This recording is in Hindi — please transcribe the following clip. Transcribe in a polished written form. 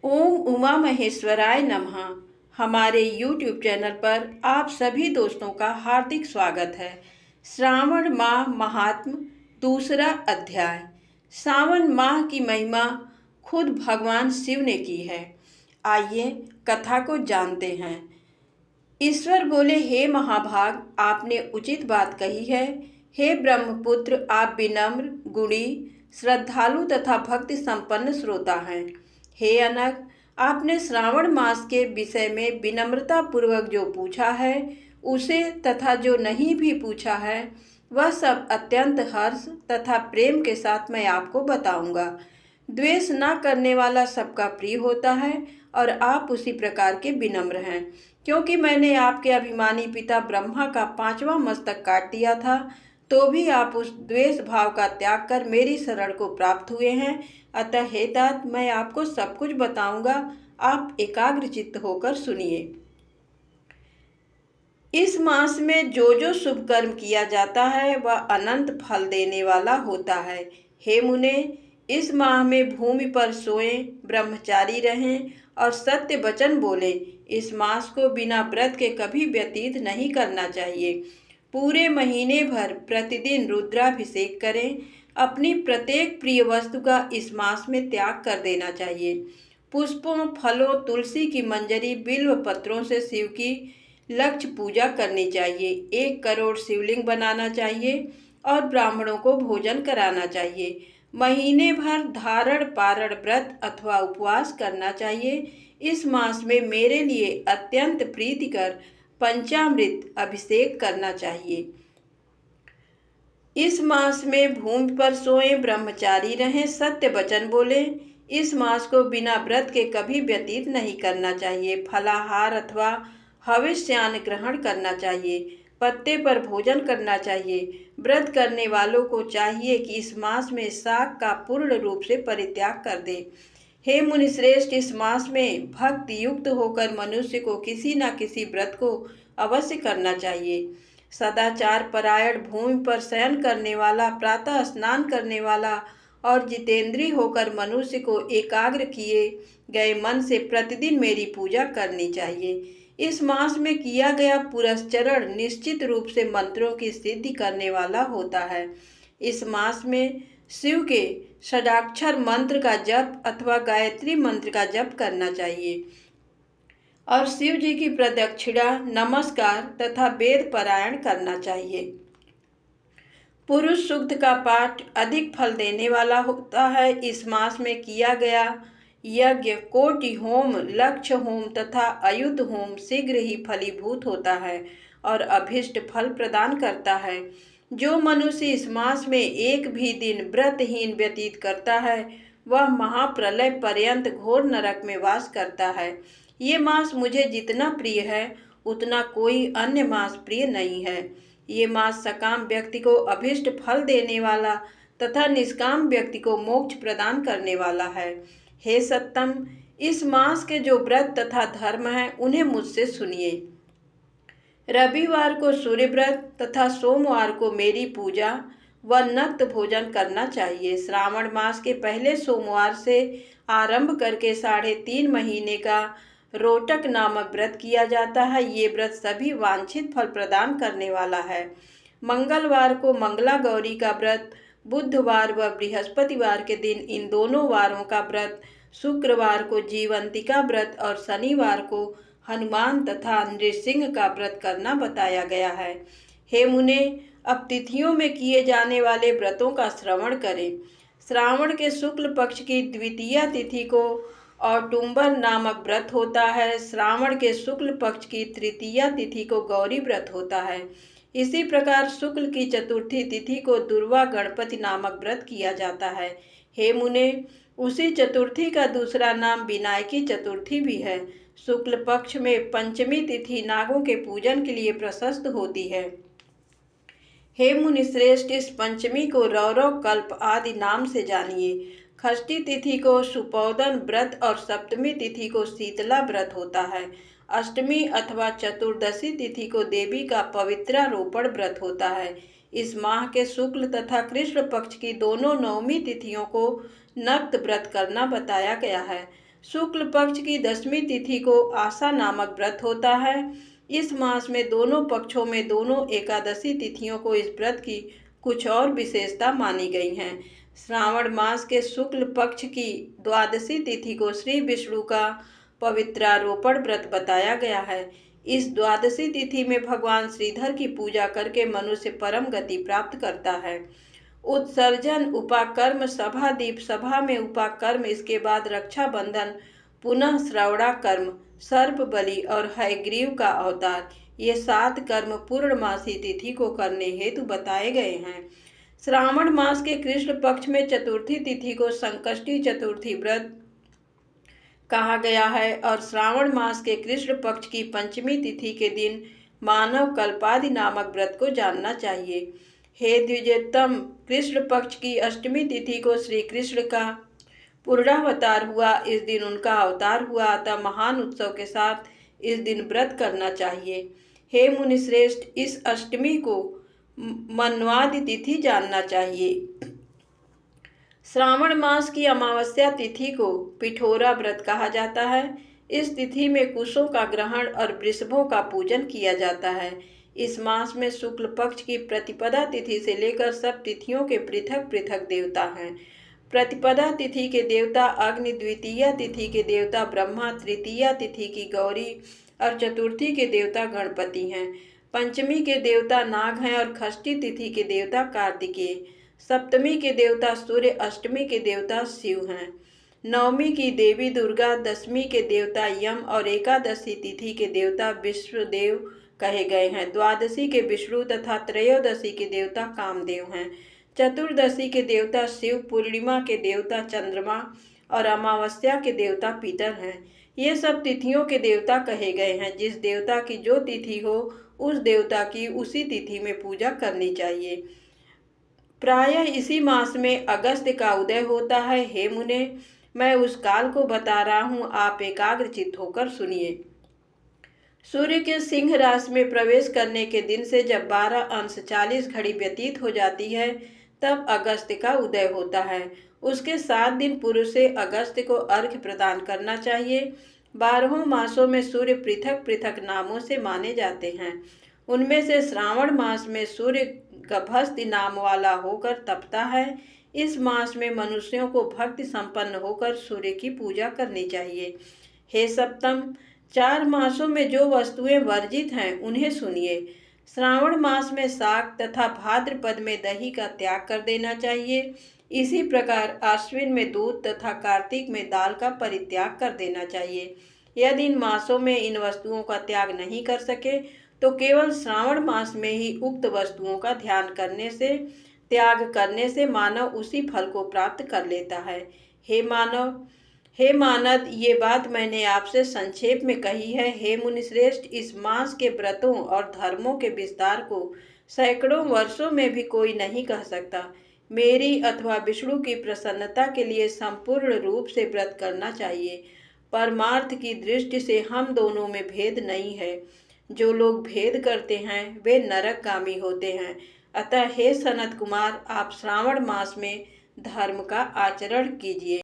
ओम उमा महेश्वराय नमः। हमारे YouTube चैनल पर आप सभी दोस्तों का हार्दिक स्वागत है। श्रावण माह महात्म दूसरा अध्याय। सावन माह की महिमा खुद भगवान शिव ने की है। आइए कथा को जानते हैं। ईश्वर बोले, हे महाभाग, आपने उचित बात कही है। हे ब्रह्मपुत्र, आप विनम्र, गुणी, श्रद्धालु तथा भक्ति संपन्न श्रोता हैं। हे अनग, आपने श्रावण मास के विषय में विनम्रता पूर्वक जो पूछा है उसे तथा जो नहीं भी पूछा है वह सब अत्यंत हर्ष तथा प्रेम के साथ मैं आपको बताऊंगा। द्वेष न करने वाला सबका प्रिय होता है और आप उसी प्रकार के विनम्र हैं। क्योंकि मैंने आपके अभिमानी पिता ब्रह्मा का 5वां मस्तक काट दिया था, तो भी आप उस द्वेष भाव का त्याग कर मेरी शरण को प्राप्त हुए हैं। अतः हे तात, मैं आपको सब कुछ बताऊंगा, आप एकाग्र चित्त होकर सुनिए। इस मास में जो शुभ कर्म किया जाता है वह अनंत फल देने वाला होता है। हे मुने, इस माह में भूमि पर सोएं, ब्रह्मचारी रहें और सत्य वचन बोलें। इस मास को बिना व्रत के कभी व्यतीत नहीं करना चाहिए। पूरे महीने भर प्रतिदिन रुद्राभिषेक करें। अपनी प्रत्येक प्रिय वस्तु का इस मास में त्याग कर देना चाहिए। पुष्पों, फलों, तुलसी की मंजरी, बिल्व पत्रों से शिव की लक्ष्य पूजा करनी चाहिए। 1 करोड़ शिवलिंग बनाना चाहिए और ब्राह्मणों को भोजन कराना चाहिए। महीने भर धारण पारण व्रत अथवा उपवास करना चाहिए। इस मास में मेरे लिए अत्यंत प्रीतिकर पंचामृत अभिषेक करना चाहिए। इस मास में भूमि पर सोएं, ब्रह्मचारी रहें, सत्य वचन बोलें। इस मास को बिना व्रत के कभी व्यतीत नहीं करना चाहिए। फलाहार अथवा हविष्यान्न ग्रहण करना चाहिए। पत्ते पर भोजन करना चाहिए। व्रत करने वालों को चाहिए कि इस मास में शाक का पूर्ण रूप से परित्याग कर दे। हे मुनिश्रेष्ठ, इस मास में भक्ति युक्त होकर मनुष्य को किसी न किसी व्रत को अवश्य करना चाहिए। सदाचार परायण, भूमि पर शयन करने वाला, प्रातः स्नान करने वाला और जितेंद्रिय होकर मनुष्य को एकाग्र किए गए मन से प्रतिदिन मेरी पूजा करनी चाहिए। इस मास में किया गया पुरस्चरण निश्चित रूप से मंत्रों की सिद्धि करने वाला होता है। इस मास में शिव के षडाक्षर मंत्र का जप अथवा गायत्री मंत्र का जप करना चाहिए और शिव जी की प्रदक्षिणा, नमस्कार तथा वेद पारायण करना चाहिए। पुरुष सूक्त का पाठ अधिक फल देने वाला होता है। इस मास में किया गया यज्ञ, कोटि होम, लक्ष्य होम तथा अयुत होम शीघ्र ही फलीभूत होता है और अभीष्ट फल प्रदान करता है। जो मनुष्य इस मास में एक भी दिन व्रतहीन व्यतीत करता है वह महाप्रलय पर्यंत घोर नरक में वास करता है। ये मास मुझे जितना प्रिय है उतना कोई अन्य मास प्रिय नहीं है। ये मास सकाम व्यक्ति को अभीष्ट फल देने वाला तथा निष्काम व्यक्ति को मोक्ष प्रदान करने वाला है। हे सत्तम, इस मास के जो व्रत तथा धर्म हैं उन्हें मुझसे सुनिए। रविवार को सूर्य व्रत तथा सोमवार को मेरी पूजा व नक्त भोजन करना चाहिए। श्रावण मास के पहले सोमवार से आरंभ करके 3.5 महीने का रोटक नामक व्रत किया जाता है। ये व्रत सभी वांछित फल प्रदान करने वाला है। मंगलवार को मंगला गौरी का व्रत, बुधवार व बृहस्पतिवार के दिन इन दोनों वारों का व्रत, शुक्रवार को जीवंतिका व्रत और शनिवार को हनुमान तथा नृसिंह का व्रत करना बताया गया है। हे मुने, अब तिथियों में किए जाने वाले व्रतों का श्रवण करें। श्रावण के शुक्ल पक्ष की द्वितीया तिथि को औटुंबर नामक व्रत होता है। श्रावण के शुक्ल पक्ष की तृतीया तिथि को गौरी व्रत होता है। इसी प्रकार शुक्ल की चतुर्थी तिथि को दुर्वा गणपति नामक व्रत किया जाता है। हे मुने, उसी चतुर्थी का दूसरा नाम विनायकी चतुर्थी भी है। शुक्ल पक्ष में पंचमी तिथि नागों के पूजन के लिए प्रशस्त होती है। हे मुनिश्रेष्ठ, इस पंचमी को रौरव कल्प आदि नाम से जानिए। षष्ठी तिथि को सुपौदन व्रत और सप्तमी तिथि को शीतला व्रत होता है। अष्टमी अथवा चतुर्दशी तिथि को देवी का पवित्रारोपण व्रत होता है। इस माह के शुक्ल तथा कृष्ण पक्ष की दोनों नवमी तिथियों को नक्त व्रत करना बताया गया है। शुक्ल पक्ष की 10वीं तिथि को आशा नामक व्रत होता है। इस मास में दोनों पक्षों में दोनों एकादशी तिथियों को इस व्रत की कुछ और विशेषता मानी गई हैं। श्रावण मास के शुक्ल पक्ष की द्वादशी तिथि को श्री विष्णु का पवित्रारोपण व्रत बताया गया है। इस द्वादशी तिथि में भगवान श्रीधर की पूजा करके मनुष्य परम गति प्राप्त करता है। उत्सर्जन, उपाकर्म, सभा दीप, सभा में उपाकर्म, इसके बाद रक्षाबंधन, पुनः श्रवणाकर्म, सर्प बलि और हयग्रीव का अवतार, ये 7 कर्म पूर्णमासी तिथि को करने हेतु बताए गए हैं। श्रावण मास के कृष्ण पक्ष में चतुर्थी तिथि को संकष्टी चतुर्थी व्रत कहा गया है और श्रावण मास के कृष्ण पक्ष की पंचमी तिथि के दिन मानव कल्पादि नामक व्रत को जानना चाहिए। हे द्विजोत्तम, कृष्ण पक्ष की अष्टमी तिथि को श्री कृष्ण का पूर्णावतार हुआ, इस दिन उनका अवतार हुआ, अतः महान उत्सव के साथ इस दिन व्रत करना चाहिए। हे मुनिश्रेष्ठ, इस अष्टमी को मन्वादि तिथि जानना चाहिए। श्रावण मास की अमावस्या तिथि को पिठोरा व्रत कहा जाता है। इस तिथि में कुशों का ग्रहण और वृषभों का पूजन किया जाता है। इस मास में शुक्ल पक्ष की प्रतिपदा तिथि से लेकर सब तिथियों के पृथक पृथक देवता हैं। प्रतिपदा तिथि के देवता अग्नि, द्वितीया तिथि के देवता ब्रह्मा, तृतीया तिथि की गौरी और चतुर्थी के देवता गणपति हैं। पंचमी के देवता नाग हैं और षष्ठी तिथि के देवता कार्तिकेय। सप्तमी के देवता सूर्य, अष्टमी के देवता शिव हैं। नवमी की देवी दुर्गा, दशमी के देवता यम और एकादशी तिथि के देवता विश्वदेव कहे गए हैं। द्वादशी के विष्णु तथा त्रयोदशी के देवता कामदेव हैं। चतुर्दशी के देवता शिव, पूर्णिमा के देवता चंद्रमा और अमावस्या के देवता पीतर हैं। ये सब तिथियों के देवता कहे गए हैं। जिस देवता की जो तिथि हो उस देवता की उसी तिथि में पूजा करनी चाहिए। प्रायः इसी मास में अगस्त्य का उदय होता है। हे मुने, मैं उस काल को बता रहा हूँ, आप एकाग्रचित्त होकर सुनिए। सूर्य के सिंह राशि में प्रवेश करने के दिन से जब 12 अंश 40 घड़ी व्यतीत हो जाती है तब अगस्त्य का उदय होता है। उसके 7 दिन पूर्व से अगस्त्य को अर्घ्य प्रदान करना चाहिए। 12 मासों में सूर्य पृथक पृथक नामों से माने जाते हैं। उनमें से श्रावण मास में सूर्य गभस्ति नाम वाला होकर तपता है। इस मास में मनुष्यों को भक्ति संपन्न होकर सूर्य की पूजा करनी चाहिए। हे सप्तम, 4 मासों में जो वस्तुएं वर्जित हैं उन्हें सुनिए। श्रावण मास में शाक तथा भाद्रपद में दही का त्याग कर देना चाहिए। इसी प्रकार आश्विन में दूध तथा कार्तिक में दाल का परित्याग कर देना चाहिए। यदि इन मासों में इन वस्तुओं का त्याग नहीं कर सके तो केवल श्रावण मास में ही उक्त वस्तुओं का त्याग करने से मानव उसी फल को प्राप्त कर लेता है। हे मानद, ये बात मैंने आपसे संक्षेप में कही है। हे मुनिश्रेष्ठ, इस मास के व्रतों और धर्मों के विस्तार को सैकड़ों वर्षों में भी कोई नहीं कह सकता। मेरी अथवा विष्णु की प्रसन्नता के लिए संपूर्ण रूप से व्रत करना चाहिए। परमार्थ की दृष्टि से हम दोनों में भेद नहीं है। जो लोग भेद करते हैं वे नरकगामी होते हैं। अतः हे सनत कुमार, आप श्रावण मास में धर्म का आचरण कीजिए।